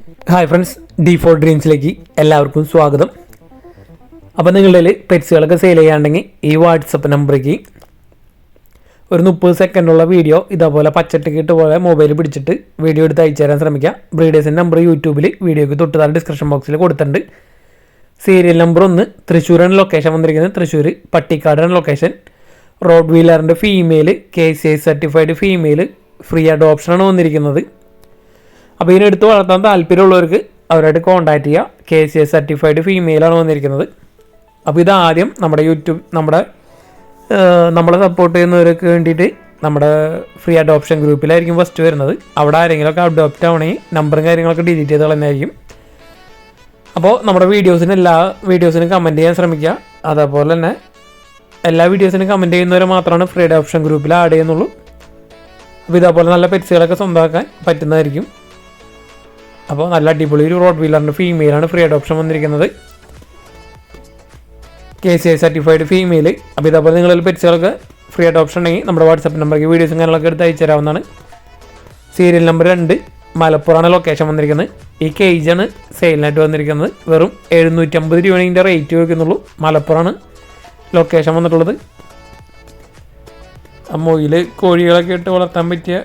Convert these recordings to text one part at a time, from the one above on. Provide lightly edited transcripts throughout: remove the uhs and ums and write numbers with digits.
Hi friends, D4 ഡ്രീംസിലേക്ക് എല്ലാവർക്കും സ്വാഗതം. അപ്പോൾ നിങ്ങളുടെ പെറ്റ്സുകളൊക്കെ സെയിൽ ചെയ്യാണ്ടെങ്കിൽ ഈ വാട്സപ്പ് നമ്പറേക്ക് ഒരു 30 സെക്കൻഡുള്ള വീഡിയോ ഇതേപോലെ പച്ചട്ടിക്കിട്ട് പോലെ മൊബൈൽ പിടിച്ചിട്ട് വീഡിയോ എടുത്ത് അയച്ചു തരാൻ ശ്രമിക്കുക. ബ്രീഡേഴ്സിൻ്റെ നമ്പർ യൂട്യൂബിൽ വീഡിയോയ്ക്ക് തൊട്ടുതാഴെ ഡിസ്ക്രിപ്ഷൻ ബോക്സിൽ കൊടുത്തിട്ടുണ്ട്. സീരിയൽ നമ്പർ 1 തൃശ്ശൂരാണ് ലൊക്കേഷൻ വന്നിരിക്കുന്നത്. തൃശ്ശൂർ പട്ടിക്കാടാണ് ലൊക്കേഷൻ. റോഡ് വീലറിൻ്റെ female KCI certified female free അഡോപ്ഷനാണ് വന്നിരിക്കുന്നത്. അപ്പോൾ ഇതിനെടുത്ത് വളർത്താൻ താല്പര്യമുള്ളവർക്ക് അവരായിട്ട് കോൺടാക്ട് ചെയ്യുക. KCI സർട്ടിഫൈഡ് ഫീമെയിലാണ് വന്നിരിക്കുന്നത്. അപ്പോൾ ഇതാദ്യം നമ്മുടെ യൂട്യൂബ് നമ്മളെ സപ്പോർട്ട് ചെയ്യുന്നവർക്ക് വേണ്ടിയിട്ട് നമ്മുടെ ഫ്രീ അഡോപ്ഷൻ ഗ്രൂപ്പിലായിരിക്കും ഫസ്റ്റ് വരുന്നത്. അവിടെ ആരെങ്കിലുമൊക്കെ അഡോപ്റ്റ് ആവണമെങ്കിൽ നമ്പറും കാര്യങ്ങളൊക്കെ ഡിലീറ്റ് ചെയ്ത് കളഞ്ഞായിരിക്കും. അപ്പോൾ നമ്മുടെ എല്ലാ വീഡിയോസിനും കമൻറ്റ് ചെയ്യാൻ ശ്രമിക്കുക. അതേപോലെ തന്നെ എല്ലാ വീഡിയോസിനും കമൻറ്റ് ചെയ്യുന്നവരെ മാത്രമാണ് ഫ്രീ അഡോപ്ഷൻ ഗ്രൂപ്പിൽ ആഡ് ചെയ്യുന്നുള്ളൂ. അപ്പോൾ ഇതേപോലെ നല്ല പെറ്റ്സുകളൊക്കെ സ്വന്തമാക്കാൻ പറ്റുന്നതായിരിക്കും. അപ്പോൾ നല്ല അടിപൊളി ഒരു റോഡ് വീലറിൻ്റെ ഫീമെയിലാണ് ഫ്രീ അഡോപ്ഷൻ വന്നിരിക്കുന്നത്. KCI certified female. അപ്പോൾ ഇതേപോലെ നിങ്ങളിൽ പെറ്റ്സുകളൊക്കെ ഫ്രീ അഡോപ്ഷൻ ഉണ്ടെങ്കിൽ നമ്മുടെ വാട്സപ്പ് നമ്പർക്ക് വീഡിയോസും കാര്യങ്ങളൊക്കെ എടുത്ത് അയച്ചു തരാവുന്നതാണ്. സീരിയൽ നമ്പർ 2 മലപ്പുറമാണ് ലൊക്കേഷൻ വന്നിരിക്കുന്നത്. ഈ കേജാണ് സെയിലിനായിട്ട് വന്നിരിക്കുന്നത്. വെറും 750 രൂപയാണ് ഇതിൻ്റെ റേറ്റ് വയ്ക്കുന്നുള്ളൂ. മലപ്പുറമാണ് ലൊക്കേഷൻ വന്നിട്ടുള്ളത്. മൊയിൽ കോഴികളൊക്കെ ഇട്ട് വളർത്താൻ പറ്റിയ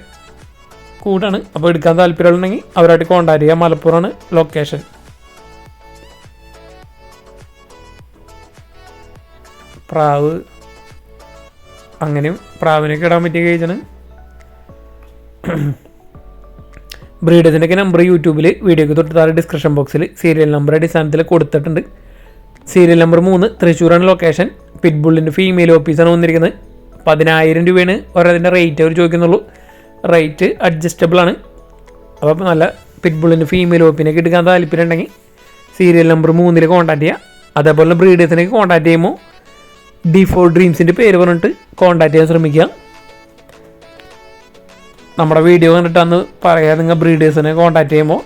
കൂടാണ്. അപ്പോൾ എടുക്കാൻ താല്പര്യമുണ്ടെങ്കിൽ അവരായിട്ട് കോൺടാക്ട് ചെയ്യുക. മലപ്പുറമാണ് ലൊക്കേഷൻ. പ്രാവ്, അങ്ങനെയും പ്രാവിനൊക്കെ ഇടാൻ പറ്റിയ കേജാണ്. ബ്രീഡേഴ്സിൻ്റെയൊക്കെ നമ്പർ യൂട്യൂബിൽ വീഡിയോക്ക് തൊട്ട് ഡിസ്ക്രിപ്ഷൻ ബോക്സിൽ സീരിയൽ നമ്പർ അടിസ്ഥാനത്തിൽ കൊടുത്തിട്ടുണ്ട്. സീരിയൽ നമ്പർ 3 തൃശ്ശൂരാണ് ലൊക്കേഷൻ. പിറ്റ്ബുള്ളിൻ്റെ ഫീമെയിൽ ഓഫീസാണ് വന്നിരിക്കുന്നത്. 10,000 രൂപയാണ് ഒരതിൻ്റെ റേറ്റ് അവർ ചോദിക്കുന്നുള്ളൂ. റേറ്റ് അഡ്ജസ്റ്റബിൾ ആണ്. അപ്പോൾ നല്ല പിറ്റ്ബുള്ളിൻ്റെ ഫീമെയിൽ ഓപ്പിനൊക്കെ എടുക്കാൻ താല്പര്യം ഉണ്ടെങ്കിൽ സീരിയൽ നമ്പർ 3 കോൺടാക്ട് ചെയ്യുക. അതേപോലെ ബ്രീഡേഴ്സിനൊക്കെ കോൺടാക്ട് ചെയ്യുമ്പോൾ D4 ഡ്രീംസിൻ്റെ പേര് പറഞ്ഞിട്ട് കോൺടാക്ട് ചെയ്യാൻ ശ്രമിക്കുക. നമ്മുടെ വീഡിയോ കണ്ടിട്ട് അന്ന് പറയാം നിങ്ങൾ ബ്രീഡേഴ്സിനെ കോൺടാക്ട് ചെയ്യുമ്പോൾ.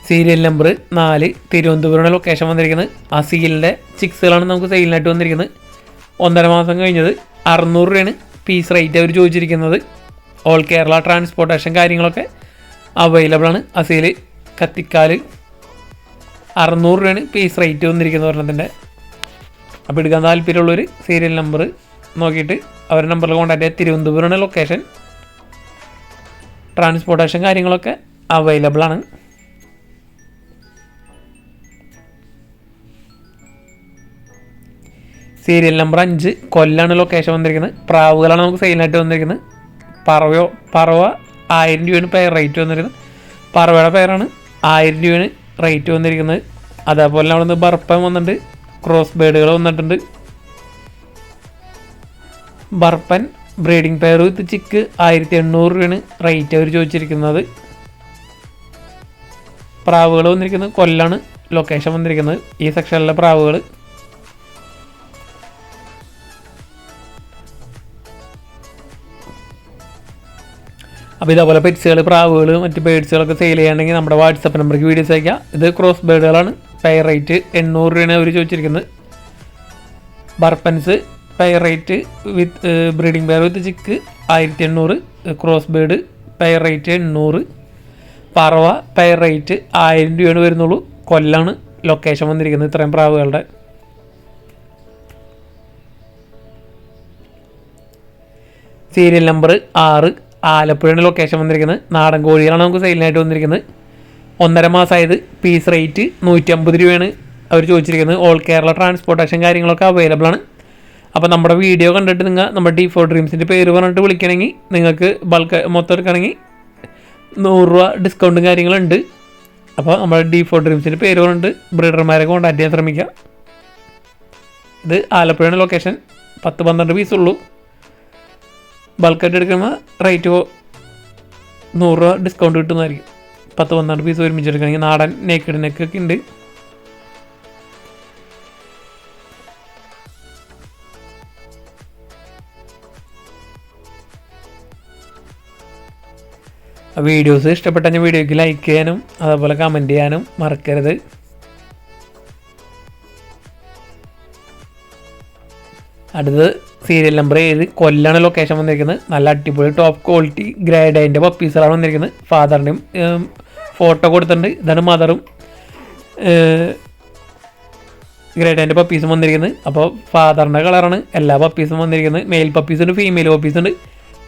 സീരിയൽ നമ്പർ 4 തിരുവനന്തപുരമാണ് ലൊക്കേഷൻ വന്നിരിക്കുന്നത്. ആ സീലിൻ്റെ ചിക്സുകളാണ് നമുക്ക് സെയിലിനായിട്ട് വന്നിരിക്കുന്നത്. 1.5 മാസം കഴിഞ്ഞത് 600 രൂപയാണ് പീസ് റേറ്റ് അവർ ചോദിച്ചിരിക്കുന്നത്. ഓൾ കേരള ട്രാൻസ്പോർട്ടേഷൻ കാര്യങ്ങളൊക്കെ അവൈലബിൾ ആണ്. അസീൽ കത്തിക്കാൽ 600 രൂപയാണ് പീസ് റേറ്റ് വന്നിരിക്കുന്നത് ഒരെണ്ണത്തിൻ്റെ. അപ്പോൾ എടുക്കാൻ താല്പര്യമുള്ളവർ സീരിയൽ നമ്പർ നോക്കിയിട്ട് അവരുടെ നമ്പറിൽ കോൺടാക്ട് ചെയ്യുക. തിരുവനന്തപുരമാണ് ലൊക്കേഷൻ. ട്രാൻസ്പോർട്ടേഷൻ കാര്യങ്ങളൊക്കെ അവൈലബിൾ ആണ്. സീരിയൽ നമ്പർ 5 കൊല്ലാണ് ലൊക്കേഷൻ വന്നിരിക്കുന്നത്. പ്രാവുകളാണ് നമുക്ക് സെയിലിനായിട്ട് വന്നിരിക്കുന്നത്. പറവ 1000 രൂപയാണ് പെയർ റേറ്റ് വന്നിരിക്കുന്നത്. പറവയുടെ പെയറാണ് 1000 രൂപയാണ് റേറ്റ് വന്നിരിക്കുന്നത്. അതേപോലെ അവിടെ നിന്ന് ബർപ്പൻ വന്നിട്ടുണ്ട്. ക്രോസ് ബേഡുകൾ വന്നിട്ടുണ്ട്. ബർപ്പൻ ബ്രീഡിംഗ് പെയർ വിത്ത് ചിക്ക് 1800 രൂപയാണ് റേറ്റ് അവർ ചോദിച്ചിരിക്കുന്നത്. പ്രാവുകൾ വന്നിരിക്കുന്നത് കൊല്ലാണ് ലൊക്കേഷൻ വന്നിരിക്കുന്നത്. ഈ സെക്ഷനിലെ പ്രാവുകൾ. അപ്പോൾ ഇതേപോലെ പെറ്റ്സുകൾ, പ്രാവുകൾ, മറ്റ് ബേഡ്സുകളൊക്കെ സെയിൽ ചെയ്യുകയാണെങ്കിൽ നമ്മുടെ വാട്സപ്പ് നമ്പർക്ക് വീഡിയോസ് അയക്കാം. ഇത് ക്രോസ് ബേഡുകളാണ്. പെയർ റേറ്റ് 800 രൂപയാണ് അവർ ചോദിച്ചിരിക്കുന്നത്. ബർപ്പൻസ് pair rate with breeding pair with chick 1800. Cross bird pair rate 800. പറവ പെയർ റേറ്റ് 1000 രൂപയാണ് വരുന്നുള്ളൂ. കൊല്ലാണ് ലൊക്കേഷൻ വന്നിരിക്കുന്നത് ഇത്രയും പ്രാവുകളുടെ. സീരിയൽ നമ്പർ 6 ആലപ്പുഴയാണ് ലൊക്കേഷൻ വന്നിരിക്കുന്നത്. നാടൻ കോഴികളാണ് നമുക്ക് സെയിലിനായിട്ട് വന്നിരിക്കുന്നത്. 1.5 മാസമായത് പീസ് റേറ്റ് 150 രൂപയാണ് അവർ ചോദിച്ചിരിക്കുന്നത്. ഓൾ കേരള ട്രാൻസ്പോർട്ടേഷൻ കാര്യങ്ങളൊക്കെ അവൈലബിൾ ആണ്. അപ്പോൾ നമ്മുടെ വീഡിയോ കണ്ടിട്ട് നിങ്ങൾ നമ്മുടെ D4 ഡ്രീംസിൻ്റെ പേര് പറഞ്ഞിട്ട് വിളിക്കണമെങ്കിൽ നിങ്ങൾക്ക് ബൾക്ക് മൊത്തം എടുക്കണമെങ്കിൽ 100 രൂപ ഡിസ്കൗണ്ടും കാര്യങ്ങളുണ്ട്. അപ്പോൾ നമ്മുടെ D4 ഡ്രീംസിൻ്റെ പേര് പറഞ്ഞിട്ട് ബ്രീഡർമാരെ കോൺടാക്ട് ചെയ്യാൻ ശ്രമിക്കുക. ഇത് ആലപ്പുഴയാണ് ലൊക്കേഷൻ. 10-12 പീസുള്ളൂ. ബൾക്കായിട്ട് എടുക്കുമ്പോൾ റേറ്റ് 100 രൂപ ഡിസ്കൗണ്ട് കിട്ടുന്നതായിരിക്കും. 10-12 പീസ് ഒരുമിച്ച് എടുക്കുകയാണെങ്കിൽ. നാടൻ നേക്കഡ് നെക്കൊക്കെ ഉണ്ട്. വീഡിയോസ് ഇഷ്ടപ്പെട്ട വീഡിയോയ്ക്ക് ലൈക്ക് ചെയ്യാനും അതേപോലെ കമൻറ്റ് ചെയ്യാനും മറക്കരുത്. അടുത്തത് സീരിയൽ നമ്പർ 7, കൊല്ലാണ് ലൊക്കേഷൻ വന്നിരിക്കുന്നത്. നല്ല അടിപൊളി ടോപ്പ് ക്വാളിറ്റി ഗ്രേഡ് അതിൻ്റെ പപ്പീസുകളാണ് വന്നിരിക്കുന്നത്. ഫാദറിൻ്റെയും ഫോട്ടോ കൊടുത്തിട്ടുണ്ട്. ഇതാണ് മദറും ഗ്രേഡ് അതിൻ്റെ പപ്പീസും വന്നിരിക്കുന്നത്. അപ്പോൾ ഫാദറിൻ്റെ കളറാണ് എല്ലാ പപ്പീസും വന്നിരിക്കുന്നത്. Mail പപ്പീസുണ്ട്, female പപ്പീസുണ്ട്.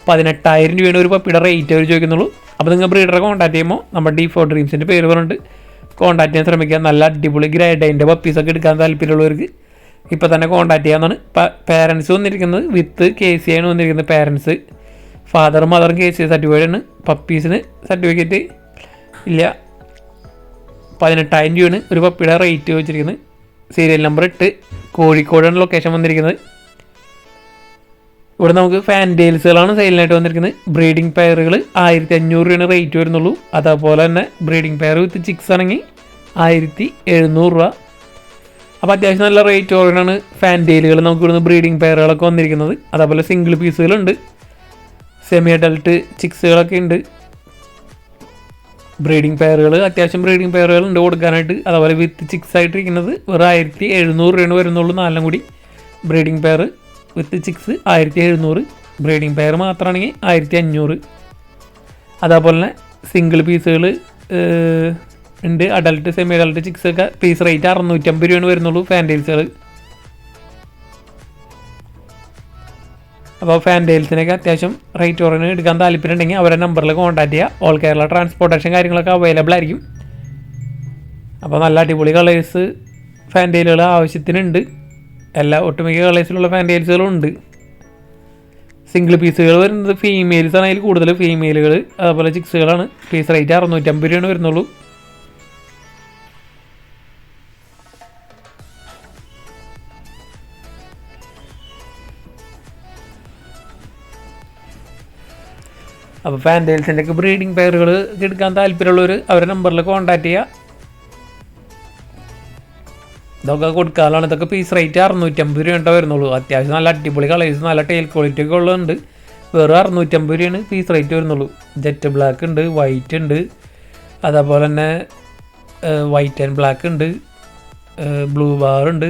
18,000 രൂപയാണ് ഒരു പപ്പിയുടെ റേറ്റ് അവർ ചോദിക്കുന്നുള്ളൂ. അപ്പോൾ നിങ്ങൾ ബ്രീഡറെ കോൺടാക്ട് ചെയ്യുമ്പോൾ നമ്മുടെ D4 ഡ്രീംസിൻ്റെ പേര് പറഞ്ഞിട്ട് കോൺടാക്ട് ചെയ്യാൻ ശ്രമിക്കുക. നല്ല അടിപൊളി ഗ്രേഡ് അതിൻ്റെ പപ്പീസൊക്കെ എടുക്കാൻ താല്പര്യമുള്ളവർക്ക് ഇപ്പോൾ തന്നെ കോൺടാക്ട് ചെയ്യാവുന്നതാണ്. പാരൻസ് വന്നിരിക്കുന്നത് വിത്ത് KCI ആണ് വന്നിരിക്കുന്നത്. പാരൻസ് ഫാദറും മദറും KCI സർട്ടിഫൈഡ് ആണ്. പപ്പീസിന് സർട്ടിഫിക്കറ്റ് ഇല്ല. 18,000 രൂപയാണ് ഒരു പപ്പിയുടെ റേറ്റ് വെച്ചിരിക്കുന്നത്. സീരിയൽ നമ്പർ 8, കോഴിക്കോടാണ് ലൊക്കേഷൻ വന്നിരിക്കുന്നത്. ഇവിടെ നമുക്ക് ഫാൻറ്റെയിൽസുകളാണ് സെയിലിനായിട്ട് വന്നിരിക്കുന്നത്. ബ്രീഡിംഗ് പെയറുകൾ 1,500 രൂപയാണ് റേറ്റ് വരുന്നുള്ളൂ. അതേപോലെ തന്നെ ബ്രീഡിംഗ് പെയർ വിത്ത് ചിക്സ് ആണെങ്കിൽ 1,700 രൂപ. അപ്പോൾ അത്യാവശ്യം നല്ല റേറ്റ് ഓറിനാണ് ഫാൻറ്റെയിലുകൾ നമുക്ക് ഇവിടുന്ന് ബ്രീഡിംഗ് പെയറുകളൊക്കെ വന്നിരിക്കുന്നത്. അതേപോലെ സിംഗിൾ പീസുകളുണ്ട്, സെമി അഡൽട്ട് ചിക്സുകളൊക്കെ ഉണ്ട്. ബ്രീഡിംഗ് പെയറുകൾ അത്യാവശ്യം ബ്രീഡിംഗ് പെയറുകൾ ഉണ്ട് കൊടുക്കാനായിട്ട്. അതേപോലെ വിത്ത് ചിക്സ് ആയിട്ടിരിക്കുന്നത് വെറും 1,700 രൂപയാണ് വരുന്നുള്ളൂ. 4 കൂടി ബ്രീഡിംഗ് പെയർ വിത്ത് ചിക്സ് 1,700. ബ്രീഡിംഗ് പെയർ മാത്രമാണെങ്കിൽ 1,500. അതേപോലെ തന്നെ സിംഗിൾ പീസുകൾ ഉണ്ട്. അഡൽട്ട് സെമി അഡൽട്ട് ചിക്സ് ഒക്കെ പീസ് റേറ്റ് 650 രൂപയാണ് വരുന്നുള്ളൂ ഫാൻറ്റെയിൽസുകൾ. അപ്പോൾ ഫാൻറ്റെയിൽസിനൊക്കെ അത്യാവശ്യം റേറ്റ് കുറഞ്ഞ് എടുക്കാൻ താല്പര്യം ഉണ്ടെങ്കിൽ അവരുടെ നമ്പറിൽ കോൺടാക്ട് ചെയ്യുക. ഓൾ കേരള ട്രാൻസ്പോർട്ടേഷൻ കാര്യങ്ങളൊക്കെ അവൈലബിൾ ആയിരിക്കും. അപ്പോൾ നല്ല അടിപൊളി കളേഴ്സ് ഫാൻറ്റെയിലുകൾ ആവശ്യത്തിനുണ്ട്. ഒട്ടുമിക്ക കളേഴ്സിലുള്ള ഫാൻറ്റെയിൽസുകളും ഉണ്ട്. സിംഗിൾ പീസുകൾ വരുന്നത് ഫീമെയിൽസ് ആണ്. അതിൽ കൂടുതൽ ഫീമെയിലുകൾ അതുപോലെ ചിക്സുകളാണ്. പീസ് റേറ്റ് 650 രൂപയാണ് വരുന്നുള്ളൂ. അപ്പോൾ ഫാൻറ്റെയിൽസിൻ്റെ ഒക്കെ ബ്രീഡിംഗ് പെയറുകൾ എടുക്കാൻ താല്പര്യമുള്ളവർ അവരുടെ നമ്പറിൽ കോൺടാക്ട് ചെയ്യുക. ഇതൊക്കെ കൊടുക്കാനാണ്. ഇതൊക്കെ പീസ് റേറ്റ് 650 രൂപ വരുന്നുള്ളൂ. അത്യാവശ്യം നല്ല അടിപൊളി കളേഴ്സ് നല്ല ടൈൽ ക്വാളിറ്റി ഒക്കെ ഉള്ളതുണ്ട്. വെറും 650 രൂപയാണ് പീസ് റേറ്റ് വരുന്നുള്ളൂ. ജെറ്റ് ബ്ലാക്ക് ഉണ്ട്, വൈറ്റ് ഉണ്ട്, അതേപോലെ തന്നെ വൈറ്റ് ആൻഡ് ബ്ലാക്ക് ഉണ്ട്, ബ്ലൂ ബാർ ഉണ്ട്.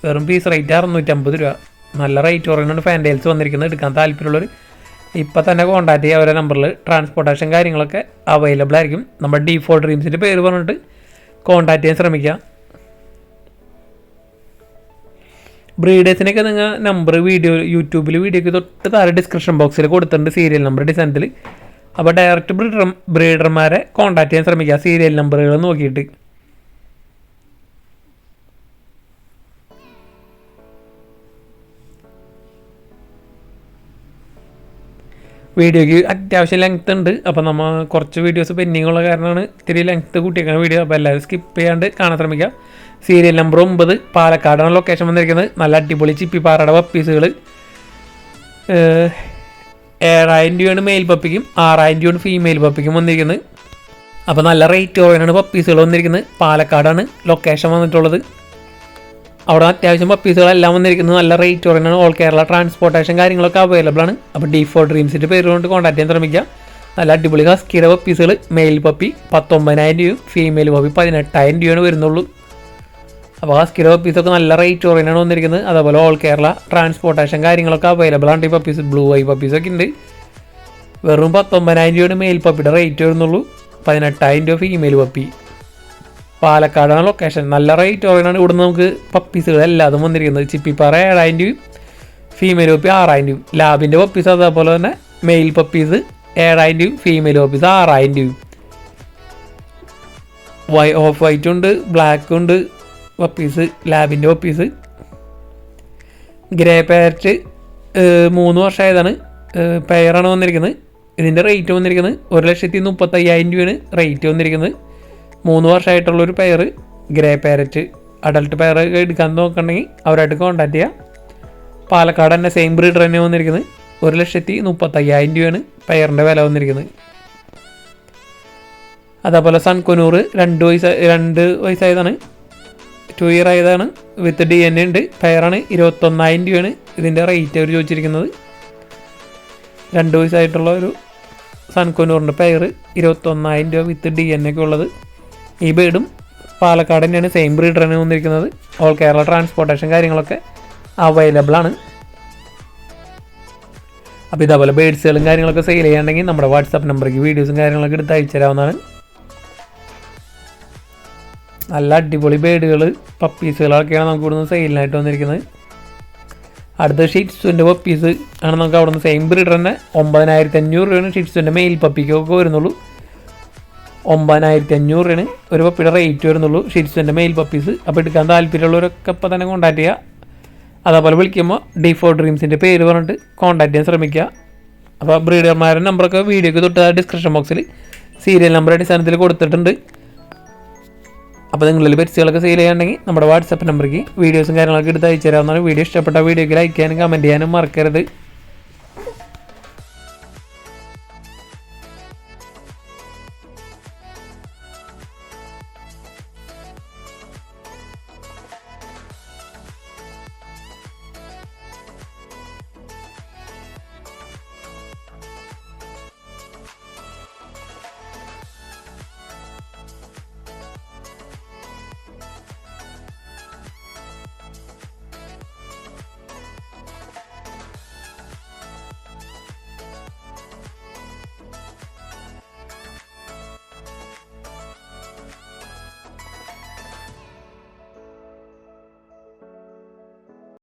വെറും പീസ് റേറ്റ് 650 രൂപ. നല്ല റേറ്റ് കുറഞ്ഞാണ് ഫാൻറ്റെയിൽസ് വന്നിരിക്കുന്നത്. എടുക്കാൻ താല്പര്യമുള്ളവർ ഇപ്പോൾ തന്നെ കോൺടാക്ട് ചെയ്യുക. അവരുടെ നമ്പറിൽ ട്രാൻസ്പോർട്ടേഷൻ കാര്യങ്ങളൊക്കെ അവൈലബിൾ ആയിരിക്കും. നമ്മുടെ D4 ഡ്രീംസിൻ്റെ പേര് പറഞ്ഞിട്ട് കോൺടാക്ട് ചെയ്യാൻ ശ്രമിക്കുക. ബ്രീഡേഴ്സിനൊക്കെ നിങ്ങൾ നമ്പർ യൂട്യൂബിൽ വീഡിയോയ്ക്ക് തൊട്ട് താഴെ ഡിസ്ക്രിപ്ഷൻ ബോക്സിൽ കൊടുത്തിട്ടുണ്ട്, സീരിയൽ നമ്പർ ഡിസൈനിൽ. അപ്പോൾ ഡയറക്റ്റ് ബ്രീഡർമാരെ കോൺടാക്ട് ചെയ്യാൻ ശ്രമിക്കുക സീരിയൽ നമ്പറുകൾ നോക്കിയിട്ട്. വീഡിയോയ്ക്ക് അത്യാവശ്യം ലെങ്ത് ഉണ്ട്. അപ്പോൾ നമ്മൾ കുറച്ച് വീഡിയോസ് പെൻഡിങ് ഉള്ള കാരണമാണ് ഇത്തിരി ലെങ്ത്ത് കൂട്ടിയേക്കുന്ന വീഡിയോ. അപ്പോൾ എല്ലാവരും സ്കിപ്പ് ചെയ്യാണ്ട് കാണാൻ ശ്രമിക്കുക. സീരിയൽ നമ്പർ 9, പാലക്കാടാണ് ലൊക്കേഷൻ വന്നിരിക്കുന്നത്. നല്ല അടിപൊളി ചിപ്പിപ്പാറയുടെ പപ്പീസുകൾ 7,000 രൂപയാണ് മെയിൽ പപ്പിക്കും 6,000 രൂപയാണ് ഫീമെയിൽ പപ്പിക്കും വന്നിരിക്കുന്നത്. അപ്പോൾ നല്ല റേറ്റ് കുറവാണ് പപ്പീസുകൾ വന്നിരിക്കുന്നത്. പാലക്കാടാണ് ലൊക്കേഷൻ വന്നിട്ടുള്ളത്. അവിടെ അത്യാവശ്യം പപ്പീസുകളെല്ലാം വന്നിരിക്കുന്നത്. നല്ല റേറ്റ് കുറവാണ്. ഓൾ കേരള ട്രാൻസ്പോർട്ടേഷൻ കാര്യങ്ങളൊക്കെ അവൈലബിൾ ആണ്. അപ്പോൾ D4 ഡ്രീംസിൻ്റെ പേര് കൊണ്ട് കോൺടാക്ട് ചെയ്യാൻ ശ്രമിക്കുക. നല്ല അടിപൊളി ഹസ്കിയുടെ പപ്പീസുകൾ മെയിൽ പപ്പി 19,000 രൂപയും ഫീമെയിൽ പപ്പി 18,000 രൂപയാണ് വരുന്നുള്ളൂ. അപ്പോൾ ഹസ്കിയുടെ പപ്പീസൊക്കെ നല്ല റേറ്റ് കുറവാണ് വന്നിരിക്കുന്നത്. അതേപോലെ ഓൾ കേരള ട്രാൻസ്പോർട്ടേഷൻ കാര്യങ്ങളൊക്കെ അവൈലബിൾ ആണ്. ഈ പപ്പീസ് ബ്ലൂ ഐ പപ്പീസൊക്കെ ഉണ്ട്. വെറും 19,000 രൂപയാണ് മെയിൽ പപ്പിയുടെ റേറ്റ് വരുന്നുള്ളൂ. 18,000 രൂപ ഫീമെയിൽ പപ്പി. പാലക്കാടാണ് ലൊക്കേഷൻ. നല്ല റേറ്റ് കുറവാണ്. ഇവിടുന്ന് നമുക്ക് പപ്പീസുകൾ എല്ലാതും വന്നിരിക്കുന്നത്. ചിപ്പിപ്പാറ 7,000 രൂപയും ഫീമെയിൽ പപ്പി 6,000 രൂപയും. ലാബിൻ്റെ പപ്പീസ് അതേപോലെ തന്നെ മെയിൽ പപ്പീസ് 7,000 രൂപയും ഫീമെയിൽ പപ്പീസ് 6,000 രൂപയും. ഓഫ് വൈറ്റ് ഉണ്ട്, ബ്ലാക്ക് ഉണ്ട് പപ്പീസ്. ലാബിൻ്റെ പപ്പീസ് ഗ്രേ പാരറ്റ് 3 വർഷമായതാണ് പെയറാണ് വന്നിരിക്കുന്നത്. ഇതിൻ്റെ റേറ്റ് വന്നിരിക്കുന്നത് 1,35,000 രൂപയാണ് റേറ്റ് വന്നിരിക്കുന്നത്. 3 വർഷമായിട്ടുള്ളൊരു pair grey parrot adult pair എടുക്കാൻ നോക്കണമെങ്കിൽ അവരായിട്ട് കോൺടാക്ട് ചെയ്യുക. പാലക്കാട് തന്നെ സെയിം ബ്രീഡർ തന്നെ വന്നിരിക്കുന്നത്. 1,35,000 രൂപയാണ് പെയറിൻ്റെ വില വന്നിരിക്കുന്നത്. അതേപോലെ സൺകൊനൂർ 2 വയസ്സായതാണ്, 2 ഇയർ ആയതാണ്. വിത്ത് DNA ഉണ്ട്. പെയറാണ് 21,000 രൂപയാണ് ഇതിൻ്റെ റേറ്റ് അവർ ചോദിച്ചിരിക്കുന്നത്. 2 വയസ്സായിട്ടുള്ള ഒരു സൺകൊനൂറിൻ്റെ പെയർ 21,000 രൂപ വിത്ത് DNA ഒക്കെ ഉള്ളത്. ഈ ബേഡും പാലക്കാട് തന്നെയാണ് സെയിം ബ്രീഡർ തന്നെ വന്നിരിക്കുന്നത്. ഓൾ കേരള ട്രാൻസ്പോർട്ടേഷൻ കാര്യങ്ങളൊക്കെ അവൈലബിൾ ആണ്. അപ്പോൾ ഇതേപോലെ ബേഡ്സുകളും കാര്യങ്ങളൊക്കെ സെയിൽ ചെയ്യാണ്ടെങ്കിൽ നമ്മുടെ വാട്സാപ്പ് നമ്പറിലേക്ക് വീഡിയോസും കാര്യങ്ങളൊക്കെ എടുത്ത് അയച്ചു തരാവുന്നതാണ്. നല്ല അടിപൊളി ബേഡുകൾ പപ്പീസുകളൊക്കെയാണ് നമുക്ക് ഇവിടുന്ന് സെയിലിനായിട്ട് വന്നിരിക്കുന്നത്. അടുത്ത ഷിറ്റ്സുവിൻ്റെ പപ്പീസ് ആണ് നമുക്ക് അവിടെ നിന്ന് സെയിം ബ്രീഡർ തന്നെ 9500 രൂപയാണ് ഷിറ്റ്സുവിൻ്റെ മെയിൽ പപ്പിക്കൊക്കെ വരുന്നുള്ളൂ. 9500 രൂപയാണ് ഒരു പപ്പിയുടെ റേറ്റ് വരുന്നുള്ളൂ ഷിറ്റ്സുവിൻ്റെ മെയിൽ പപ്പീസ്. അപ്പോൾ എടുക്കാൻ താല്പര്യമുള്ളവരൊക്കെ ഇപ്പോൾ തന്നെ കോൺടാക്ട് ചെയ്യുക. അതേപോലെ വിളിക്കുമ്പോൾ D4 ഡ്രീംസിൻ്റെ പേര് പറഞ്ഞിട്ട് കോൺടാക്ട് ചെയ്യാൻ ശ്രമിക്കുക. അപ്പോൾ ബ്രീഡർമാരുടെ നമ്പറൊക്കെ വീഡിയോക്ക് തൊട്ട് ഡിസ്ക്രിപ്ഷൻ ബോക്സിൽ സീരിയൽ നമ്പർ അടിസ്ഥാനത്തിൽ കൊടുത്തിട്ടുണ്ട്. അപ്പോൾ നിങ്ങളിൽ പെറ്റ്സുകളൊക്കെ സെയിൽ ചെയ്യാണ്ടെങ്കിൽ നമ്മുടെ വാട്സാപ്പ് നമ്പറിലേക്ക് വീഡിയോസും കാര്യങ്ങളൊക്കെ എടുത്ത് അയച്ചു തരാവുന്നതാണ്. വീഡിയോ ഇഷ്ടപ്പെട്ട വീഡിയോക്ക് ലൈക്ക് ചെയ്യാനും കമൻറ്റ് ചെയ്യാനും മറക്കരുത്.